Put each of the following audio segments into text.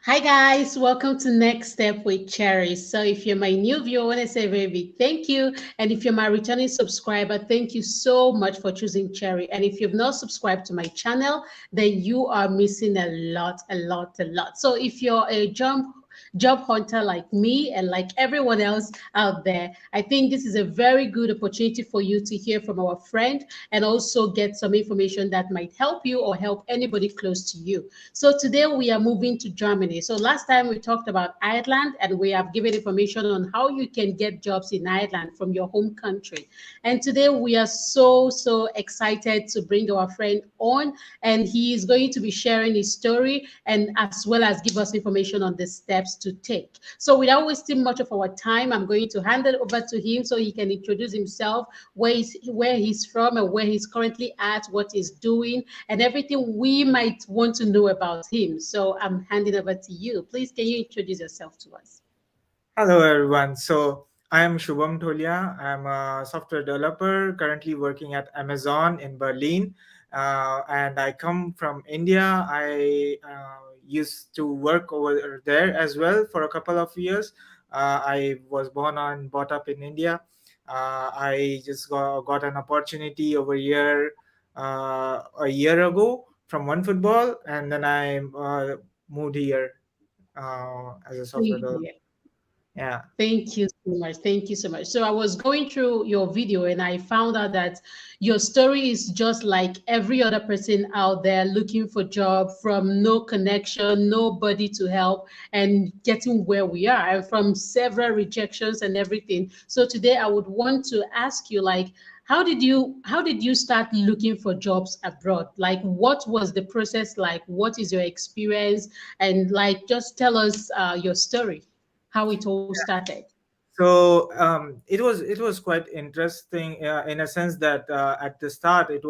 Hi guys, welcome to Next Step with Cherry. So if you're my new viewer, I want to say a very big thank you. And if you're my returning subscriber, thank you so much for choosing Cherry. And if you've not subscribed to my channel, then you are missing a lot, a lot, a lot. So if you're a job hunter like me and like everyone else out there, I think this is a very good opportunity for you to hear from our friend and also get some information that might help you or help anybody close to you. So today we are moving to Germany. So last time we talked about Ireland and we have given information on how you can get jobs in Ireland from your home country. And today we are so excited to bring our friend on, and he is going to be sharing his story and as well as give us information on the steps to take. So without wasting much of our time, I'm going to hand it over to him so he can introduce himself, where he's from and where he's currently at, what he's doing, and everything we might want to know about him. So I'm handing over to you. Please, can you introduce yourself to us? Hello, everyone. So I am Shubham Tholia. I'm a software developer currently working at Amazon in Berlin. And I come from India. I used to work over there as well for a couple of years. I was born and brought up in India. I just got an opportunity over here a year ago from OneFootball, and then I moved here as a software developer. Yeah. Yeah. Thank you so much. Thank you so much. So I was going through your video and I found out that your story is just like every other person out there looking for job from no connection, nobody to help and getting where we are and from several rejections and everything. So today I would want to ask you like how did you start looking for jobs abroad? Like what was the process like? What is your experience? And like just tell us your story, how it all started. So it was quite interesting in a sense that at the start it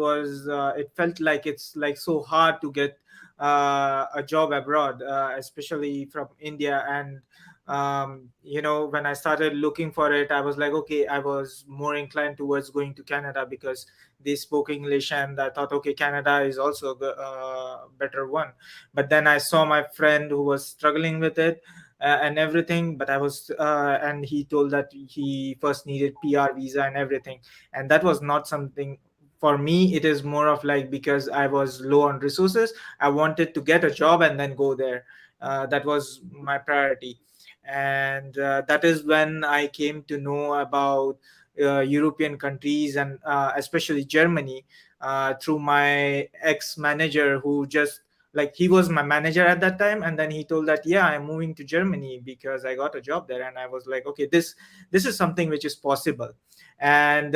felt like it's like so hard to get a job abroad, especially from India. And when I started looking for it, I was like, okay, I was more inclined towards going to Canada because they spoke English, and I thought, okay, Canada is also a better one. But then I saw my friend who was struggling with it and everything, but and he told that he first needed PR visa and everything, and that was not something for me. It is more of like, because I was low on resources, I wanted to get a job and then go there. That was my priority. And that is when I came to know about European countries, and especially Germany, through my ex manager, who just, like, he was my manager at that time, and then he told that, yeah, I'm moving to Germany because I got a job there. And I was like, okay, this is something which is possible, and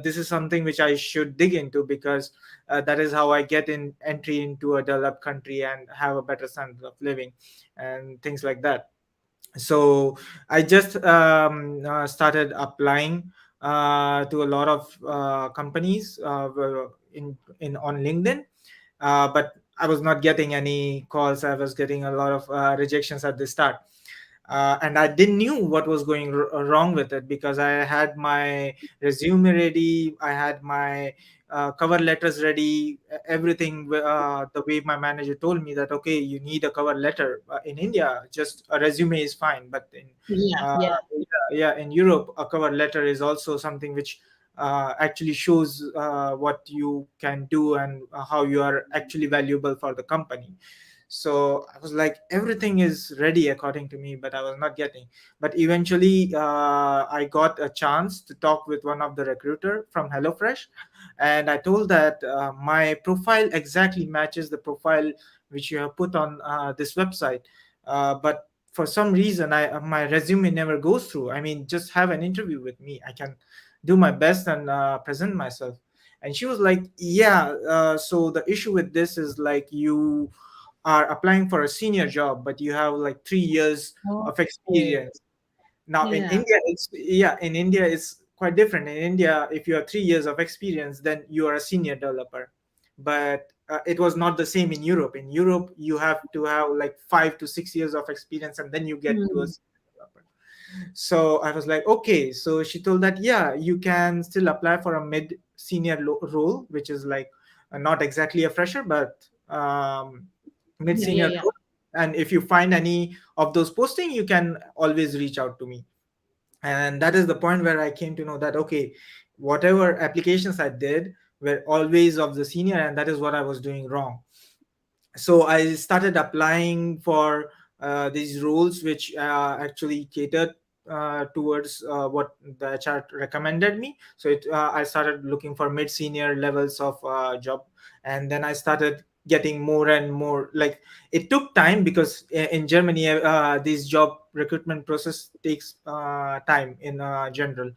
this is something which I should dig into, because that is how I get in entry into a developed country and have a better standard of living and things like that. So I just started applying to a lot of companies in on LinkedIn, but I was not getting any calls. I was getting a lot of rejections at the start. And I didn't knew what was going wrong with it, because I had my resume ready, I had my cover letters ready, everything. The way my manager told me that, okay, you need a cover letter in India, just a resume is fine, but in Yeah, uh, yeah. yeah, in Europe, a cover letter is also something which actually shows what you can do and how you are actually valuable for the company. So I was like, everything is ready according to me, but I was not getting. But eventually I got a chance to talk with one of the recruiter from HelloFresh, and I told that my profile exactly matches the profile which you have put on this website, but for some reason my resume never goes through. I mean, just have an interview with me, I can do my best and present myself. And she was like, yeah, so the issue with this is, like, you are applying for a senior job, but you have like 3 years Oh, of experience. Now in yeah. India, in India it's quite different. In India, if you have 3 years of experience, then you are a senior developer. But it was not the same in Europe. In Europe, you have to have like 5 to 6 years of experience, and then you get to a Hmm. senior developer. So I was like, okay. So she told that, yeah, you can still apply for a mid senior role, which is like not exactly a fresher, but mid Yeah, yeah, senior yeah. role. and if you find any of those posting, you can always reach out to me. And that is the point where I came to know that, okay, whatever applications I did were always of the senior, and that is what I was doing wrong. So I started applying for these roles which actually catered towards what the HR recommended me. So I started looking for mid senior levels of job, and then I started getting more and more. Like, it took time because in Germany, this job recruitment process takes time in general.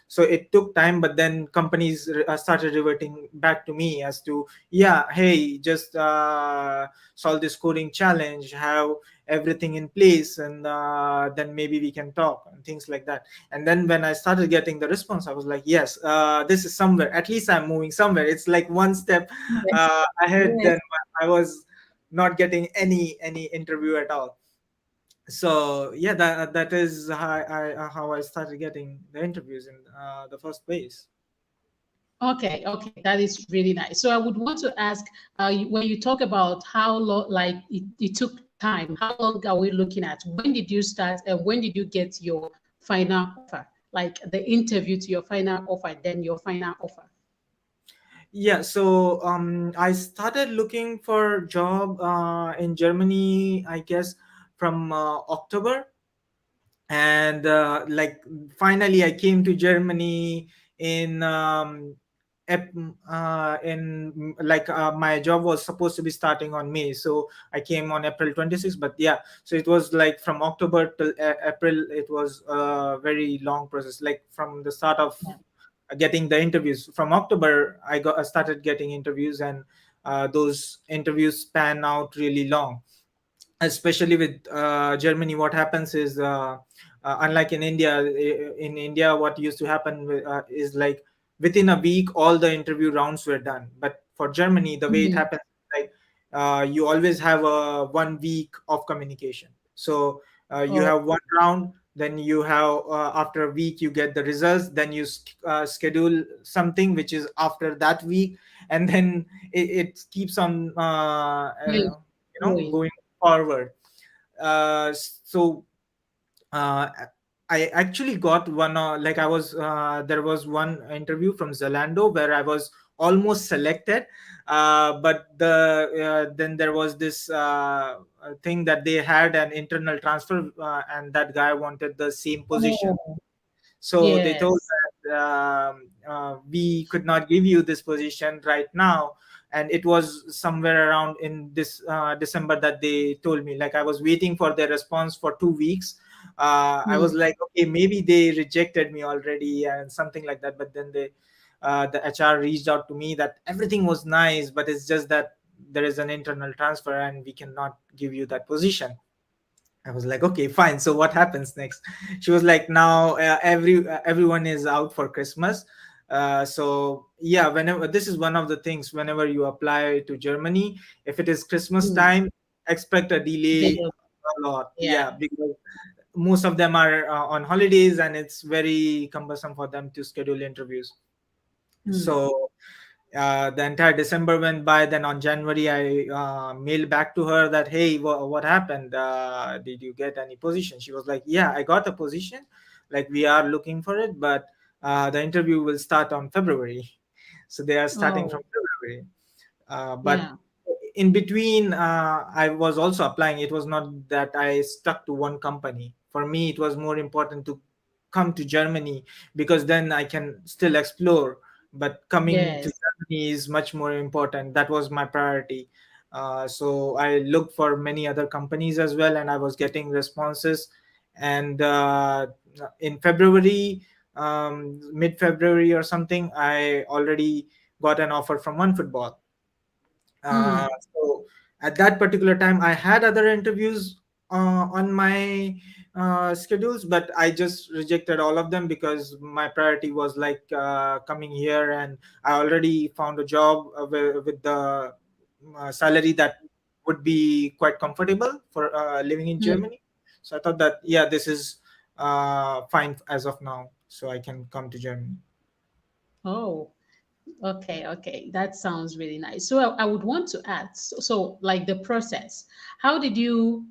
So it took time, but then companies started reverting back to me as to, yeah, hey, just solve this coding challenge, have everything in place, and then maybe we can talk and things like that. And then when I started getting the response, I was like, yes, this is somewhere, at least I'm moving somewhere. It's like one step Yes. ahead Yes. than I was not getting any interview at all. So yeah, that is how I started getting the interviews in the first place. Okay, okay, that is really nice. So I would want to ask, when you talk about how long, like it took time, how long are we looking at? When did you start, and when did you get your final offer? Like the interview to your final offer, then your final offer. Yeah, so I started looking for job in Germany, I guess, from October. And like, finally I came to Germany in like, my job was supposed to be starting on May, so I came on April 26th. But yeah, so it was like from October till April. It was a very long process, like from the start of Yeah. getting the interviews. From October, I started getting interviews, and those interviews span out really long, especially with Germany. What happens is, unlike in India, in India, what used to happen is like, within a week, all the interview rounds were done. But for Germany, the way it Mm. happens, like, you always have a 1 week of communication. So you Oh, have one round, then you have, after a week, you get the results, then you schedule something which is after that week, and then it keeps on yeah, going. going forward. So uh, I actually got one, like, I was there was one interview from Zalando where I was almost selected, but then there was this thing that they had an internal transfer, and that guy wanted the same position. Oh, So they told yes. that, we could not give you this position right now. And it was somewhere around in this December that they told me. Like, I was waiting for their response for 2 weeks. I was Mm. like, okay, maybe they rejected me already and something like that. But then the HR reached out to me that everything was nice, but it's just that there is an internal transfer and we cannot give you that position. I was like, okay, fine. So what happens next? She was like, now everyone is out for Christmas. So yeah, whenever, this is one of the things, whenever you apply to Germany, if it is Christmas Mm. time, expect a They delay don't. a lot. Yeah. Yeah, because most of them are on holidays, and it's very cumbersome for them to schedule interviews. Mm. So the entire December went by. Then on January, I mailed back to her that, hey, what happened? Did you get any position? She was like, yeah, I got a position. Like, we are looking for it, but the interview will start on February. So they are starting from Oh, February. But yeah. in between, I was also applying. It was not that I stuck to one company. For me, it was more important to come to Germany, because then I can still explore. But coming to Yes. Germany is much more important. That was my priority. So I looked for many other companies as well, and I was getting responses. And in February, mid February or something, I already got an offer from OneFootball. Mm. So at that particular time, I had other interviews on my schedules, but I just rejected all of them because my priority was like coming here, and I already found a job with the salary that would be quite comfortable for living in Mm. Germany. So I thought that, yeah, this is fine as of now, so I can come to Germany. Oh. Okay, okay, that sounds really nice. So I would want to add, so like the process, how did you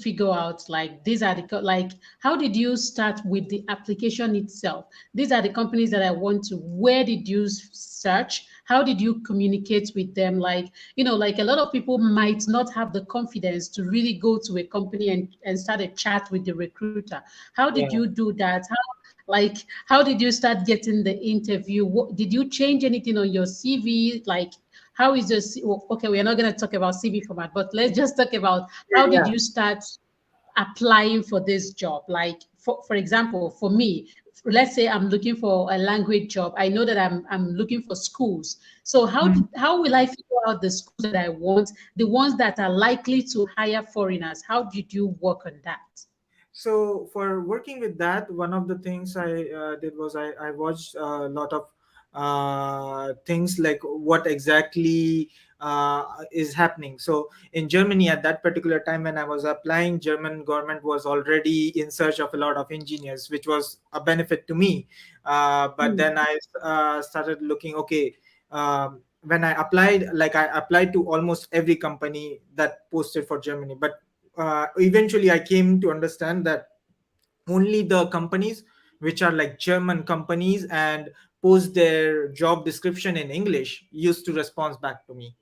figure out like these are the like how did you start with the application itself? These are the companies that I want to. Where did you search? How did you communicate with them? Like like a lot of people might not have the confidence to really go to a company and start a chat with the recruiter. How did Yeah. you do that? How did you start getting the interview? Did you change anything on your CV? Like, how is your okay, we are not going to talk about CV format, but let's just talk about how did Yeah. you start applying for this job? Like, for example, for me, let's say I'm looking for a language job. I know that I'm looking for schools. So Yeah. how will I figure out the schools that I want, the ones that are likely to hire foreigners? How did you work on that? So for working with that, one of the things I did was I watched a lot of things like what exactly is happening. So in Germany at that particular time when I was applying, German government was already in search of a lot of engineers, which was a benefit to me. But Hmm. then I started looking. Okay, when I applied, like I applied to almost every company that posted for Germany, but eventually I came to understand that only the companies which are like German companies and post their job description in English used to respond back to me.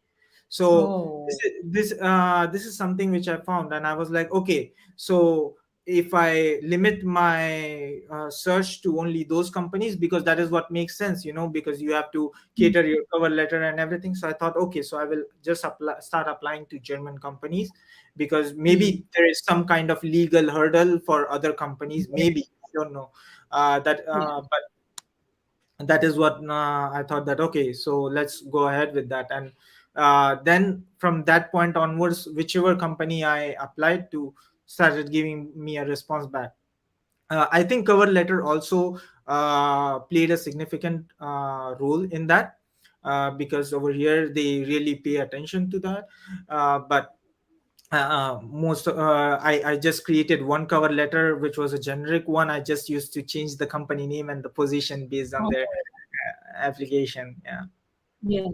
So Oh. this is something which I found, and I was like, okay, so if I limit my search to only those companies, because that is what makes sense, because you have to cater your cover letter and everything. So I thought, okay, so I will just start applying to German companies, because Mm. maybe there is some kind of legal hurdle for other companies, maybe, I don't know, Yeah. but that is what I thought, that okay, so let's go ahead with that. And then from that point onwards, whichever company I applied to started giving me a response back. I think cover letter also played a significant role in that, because over here they really pay attention to that. But most I just created one cover letter which was a generic one. I just used to change the company name and the position based on their application. Yeah. Yeah.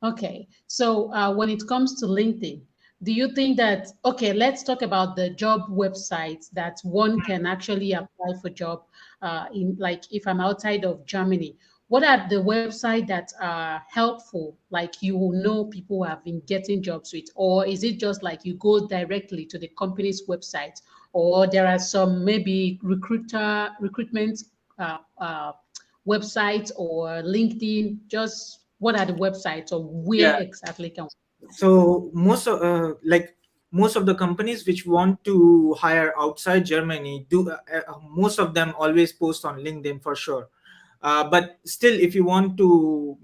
Okay. So when it comes to LinkedIn, do you think that, okay, let's talk about the job websites that one can actually apply for job in, like if I'm outside of Germany, what are the websites that are helpful? Like you will know people who have been getting jobs with, or is it just like you go directly to the company's website, or there are some maybe recruitment uh, websites or LinkedIn? Just what are the websites or where Yeah. exactly can So most of the companies which want to hire outside Germany do, most of them always post on LinkedIn for sure. But still, if you want to,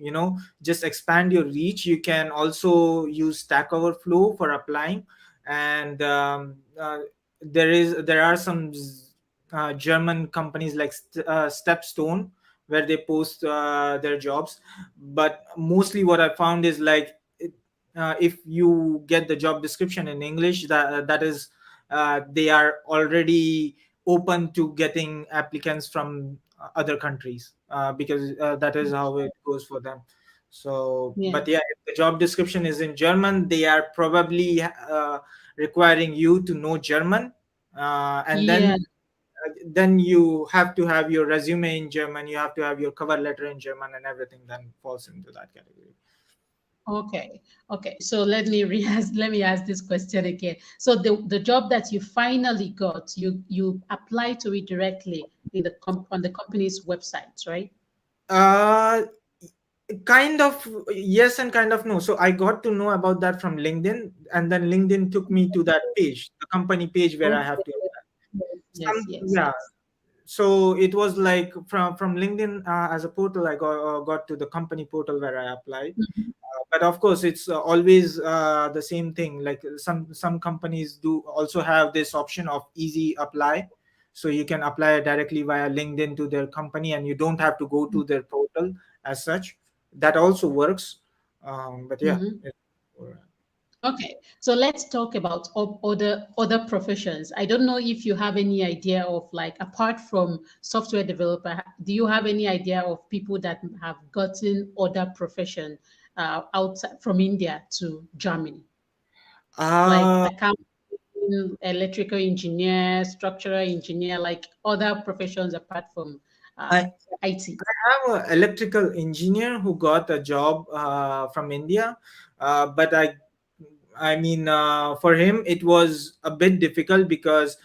just expand your reach, you can also use Stack Overflow for applying. And there are some German companies like Stepstone, where they post their jobs. But mostly what I found is like, if you get the job description in English, that is, they are already open to getting applicants from other countries, because that is how it goes for them. So, yeah. but yeah, if the job description is in German, they are probably requiring you to know German, and Yeah. then you have to have your resume in German, you have to have your cover letter in German, and everything then falls into that category. Okay. Okay. So let me ask this question again. So the job that you finally got, you apply to it directly in on the company's website, right? Uh, Kind of yes and kind of no. So I got to know about that from LinkedIn, and then LinkedIn took me to that page, the company page where I Okay. have to apply. Yes, yes, Yeah. yes. So it was like from LinkedIn, as a portal, I got to the company portal where I applied. Mhm. But of course, it's always the same thing. Like some companies do also have this option of easy apply, so you can apply directly via LinkedIn to their company, and you don't have to go to their portal as such. That also works. But yeah. Mhm. Okay, so let's talk about other professions. I don't know if you have any idea of, like, apart from software developer, do you have any idea of people that have gotten other profession outside from India to Germany, like Uh, accounting, electrical engineer, structural engineer, like other professions apart from I IT? have an electrical engineer who got a job from India, but I mean, for him it was a bit difficult because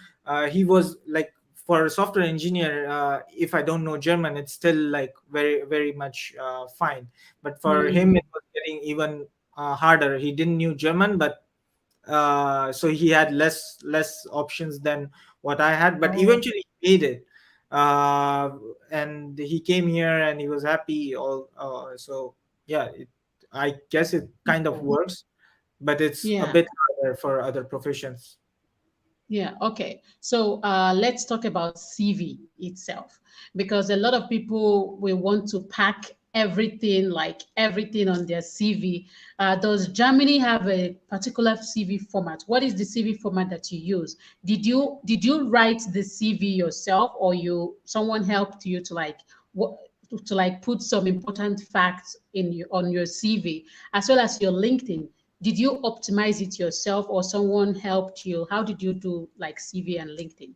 he was like, for a software engineer, if I don't know German, it's still like very very much fine. But for him, Mm. it was getting even harder. He didn't knew German, but so he had less options than what I had. But Oh, eventually he made it, uh, and he came here and he was happy. All so yeah, I guess it kind of okay. works, but it's a Yeah. bit harder for other professions. Yeah, okay. So let's talk about CV itself, because a lot of people will want to pack everything, like everything on their CV. Does Germany have a particular CV format? What is the CV format that you use? Did you write the CV yourself, or someone helped you to, like, what to, like, put some important facts on your CV, as well as your LinkedIn? Did you optimize it yourself, or someone helped you? How did you do, like, CV and LinkedIn?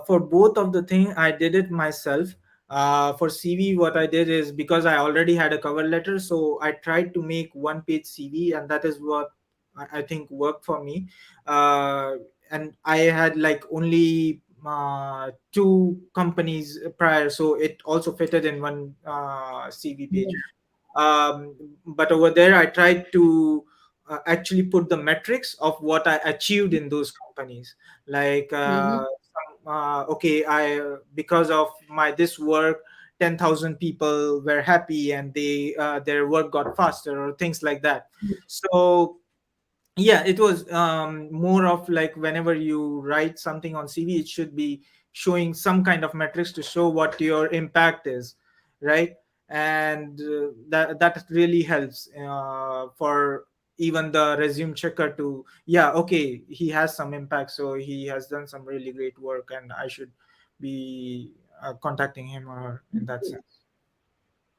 For both of the thing, I did it myself. For CV, what I did is, because I already had a cover letter, so I tried to make one page CV, and that is what I think worked for me. And I had like only two companies prior, so it also fitted in one CV page. But over there I tried to actually put the metrics of what I achieved in those companies, like Mm-hmm. okay, I because of my this work, 10,000 people were happy and they their work got faster, or things like that. So yeah, it was more of like, whenever you write something on CV, it should be showing some kind of metrics to show what your impact is, right? And that really helps for even the resume checker to, yeah, okay, he has some impact, so he has done some really great work, and I should be contacting him or her in that sense.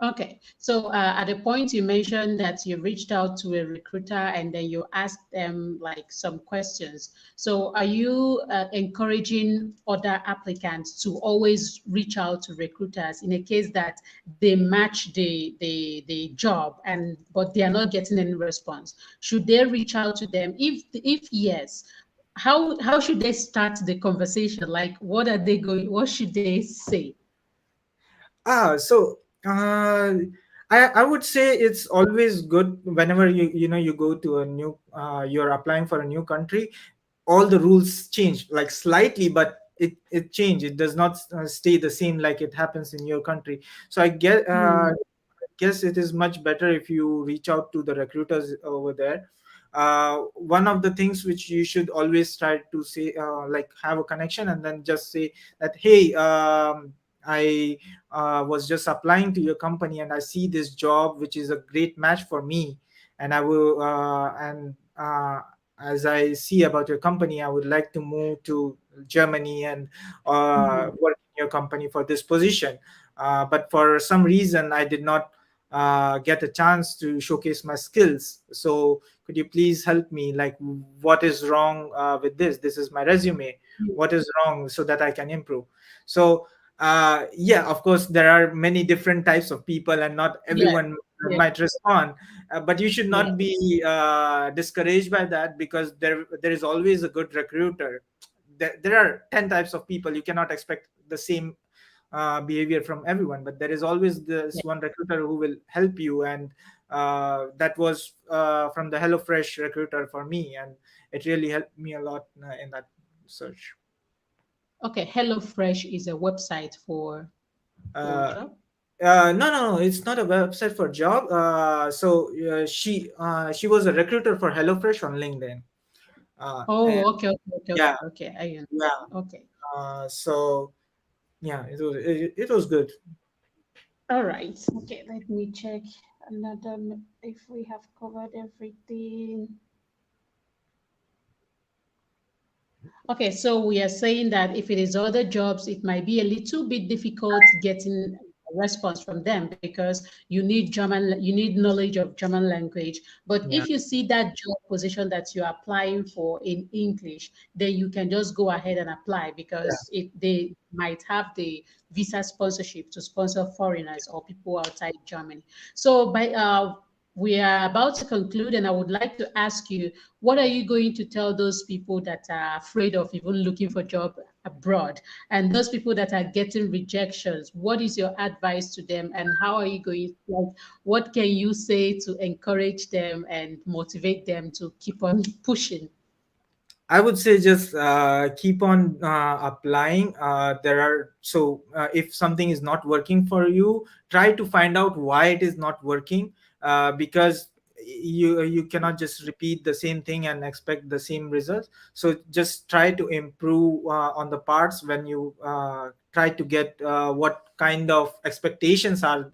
Okay, so at the point you mentioned that you reached out to a recruiter and then you asked them, like, some questions. So are you encouraging other applicants to always reach out to recruiters in a case that they match the job, and but they are not getting any response? Should they reach out to them? If yes, how should they start the conversation? Like, what should they say? So I would say it's always good whenever you go to a new you're applying for a new country. All the rules change like slightly, but it change. It does not stay the same like it happens in your country. So Hmm. guess it is much better if you reach out to the recruiters over there. One of the things which you should always try to say, like, have a connection and then just say that, hey, I was just applying to your company and I see this job which is a great match for me, and I will and as I see about your company, I would like to move to Germany and Hmm. work in your company for this position. But for some reason, I did not get a chance to showcase my skills. So could you please help me? Like, what is wrong with this? This is my resume. What is wrong so that I can improve? So yeah, of course there are many different types of people and not Yeah, everyone yeah, might respond, but you should yeah. not be discouraged by that, because there is always a good recruiter. There are 10 types of people. You cannot expect the same behavior from everyone, but there is always this one recruiter who will help you. And that was from the HelloFresh recruiter for me, and it really helped me a lot in that search. Okay, HelloFresh is a website for uh, job. no, it's not a website for job. She was a recruiter for HelloFresh on LinkedIn. And Oh, okay, okay, okay, yeah, okay, okay. I yeah. understand. Okay. So yeah, it was good. All right. Okay, let me check another if we have covered everything. Okay, so we are saying that if it is other jobs, it might be a little bit difficult getting a response from them because you need knowledge of German language. But Yeah. if you see that job position that you're applying for in English, then you can just go ahead and apply because they might have the visa sponsorship to sponsor foreigners or people outside Germany. So we are about to conclude, and I would like to ask you, what are you going to tell those people that are afraid of even looking for job abroad, and those people that are getting rejections? What is your advice to them, and how are you going, like, what can you say to encourage them and motivate them to keep on pushing? I would say just keep on applying. There are so if something is not working for you, try to find out why it is not working. Because you cannot just repeat the same thing and expect the same results. So just try to improve on the parts when you try to get what kind of expectations are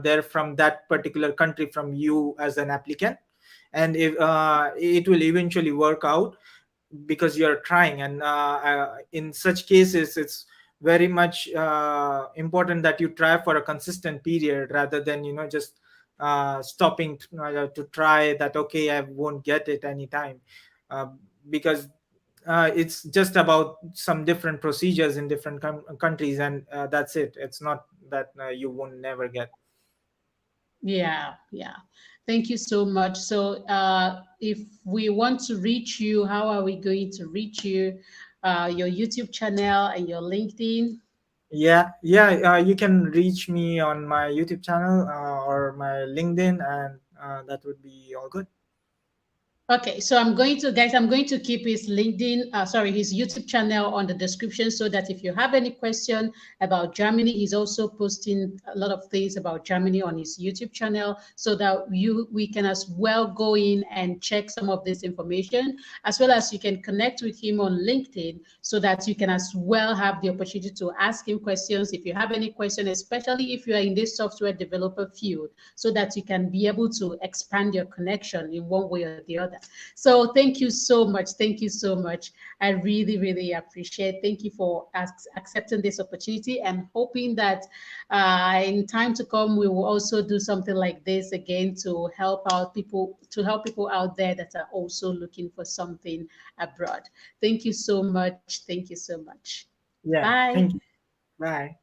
there from that particular country from you as an applicant, and if it will eventually work out because you're trying. And in such cases it's very much important that you try for a consistent period rather than just stopping to try that, okay, I won't get it anytime. uh, because it's just about some different procedures in different countries, and that's it. It's not that you won't never get. Yeah, yeah. Thank you so much. So, if we want to reach you, how are we going to reach you? Your YouTube channel and your LinkedIn. Yeah, yeah. You can reach me on my YouTube channel or my LinkedIn, and that would be all good. Okay, so I'm going to keep his LinkedIn, sorry, his YouTube channel on the description so that if you have any question about Germany, he's also posting a lot of things about Germany on his YouTube channel so that we can as well go in and check some of this information, as well as you can connect with him on LinkedIn so that you can as well have the opportunity to ask him questions if you have any question, especially if you are in this software developer field, so that you can be able to expand your connection in one way or the other. So thank you so much. Thank you so much. I really, really appreciate. Thank you for accepting this opportunity, and hoping that in time to come we will also do something like this again to help people out there that are also looking for something abroad. Thank you so much. Thank you so much. Yeah, Bye. thank you. Bye.